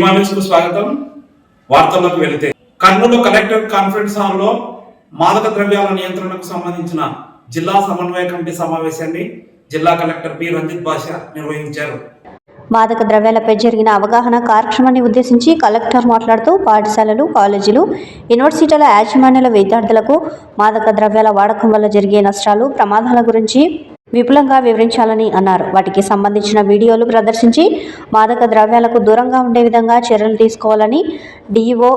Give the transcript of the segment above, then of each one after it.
భీమా news కు స్వాగతం. వార్తల్లోకి వెళితే కర్నూలు కలెక్టర్ కాన్ఫరెన్స్ హాల్లో మాదక ద్రవ్యాల నియంత్రణకు సంబంధించిన జిల్లా సమన్వయ కమిటీ సమావేశాన్ని జిల్లా కలెక్టర్ పి రంజిత్ బాషా నిర్వహించారు. మాదక ద్రవ్యాలపై జరిగిన అవగాహన కార్యక్రమాన్ని ఉద్దేశించి కలెక్టర్ మాట్లాడుతూ పాఠశాలలు, కాలేజీలు, యూనివర్సిటీల యాజమాన్యాల విద్యార్థులకు మాదక ద్రవ్యాల వాడకం వల్ల జరిగే నష్టాలు, ప్రమాదాల గురించి విపులంగా వివరించాలని అన్నారు. వాటికి సంబంధించిన వీడియోలు ప్రదర్శించి మాదక ద్రవ్యాలకు దూరంగా ఉండే విధంగా చర్యలు తీసుకోవాలని DEO,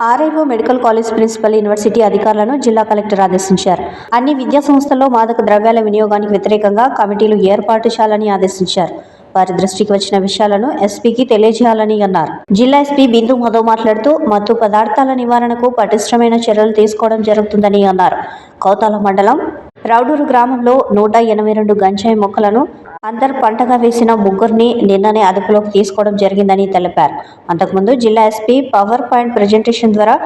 RIO, medical college principal, university అధికారులను జిల్లా కలెక్టర్ ఆదేశించారు. అన్ని విద్యా సంస్థల్లో మాదక ద్రవ్యాల వినియోగానికి వ్యతిరేకంగా కమిటీలు ఏర్పాటు చేయాలని ఆదేశించారు. వారి దృష్టికి వచ్చిన విషయాలను ఎస్పీకి తెలియజేయాలని అన్నారు. జిల్లా ఎస్పీ బిందు మాధవ్ మాట్లాడుతూ మత్తు పదార్థాల నివారణకు పటిష్టమైన చర్యలు తీసుకోవడం జరుగుతుందని అన్నారు. కౌతాల మండలం రౌడూరు గ్రామంలో 182 గంజాయి మొక్కలను అందరు పంటగా వేసిన ముగ్గురిని నిన్ననే అదుపులోకి తీసుకోవడం జరిగిందని తెలిపారు. అంతకుముందు జిల్లా ఎస్పీ పవర్ పాయింట్ ప్రజెంటేషన్ ద్వారా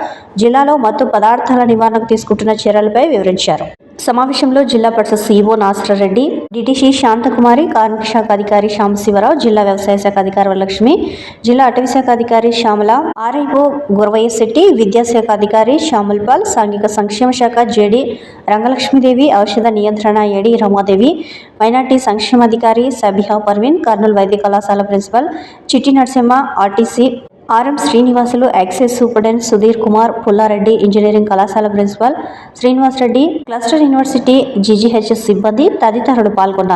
జిల్లాలో మత్తు పదార్థాల నివారణకు తీసుకుంటున్న చర్యలపై వివరించారు. సమావేశంలో జిల్లా పరిషత్ సిఇఓ నాసరెడ్డి, డిటిసి శాంతకుమారి, కార్మిక శాఖ అధికారి శ్యామశివరావు, జిల్లా వ్యవసాయ శాఖ అధికారి వరలక్ష్మి, జిల్లా అటవీ శాఖ అధికారి శ్యామల, ఆర్ఐఓ గురవయ్య శెట్టి, విద్యాశాఖ అధికారి శ్యామల్పాల్, సాంఘిక సంక్షేమ శాఖ జేడి రంగలక్ష్మీదేవి, ఔషధ నియంత్రణ ఏడి రమాదేవి, మైనార్టీ సంక్షేమ అధికారి సబిహా పర్వీన్, కర్నూలు వైద్య కళాశాల principal Chitti Narasimha, RTC RM Srinivasulu, excise superintendent Sudhir Kumar, Pullareddy, engineering కళాశాల principal Srinivas Reddy, cluster university GGHS సిబ్బంది తదితరులు పాల్గొన్నారు.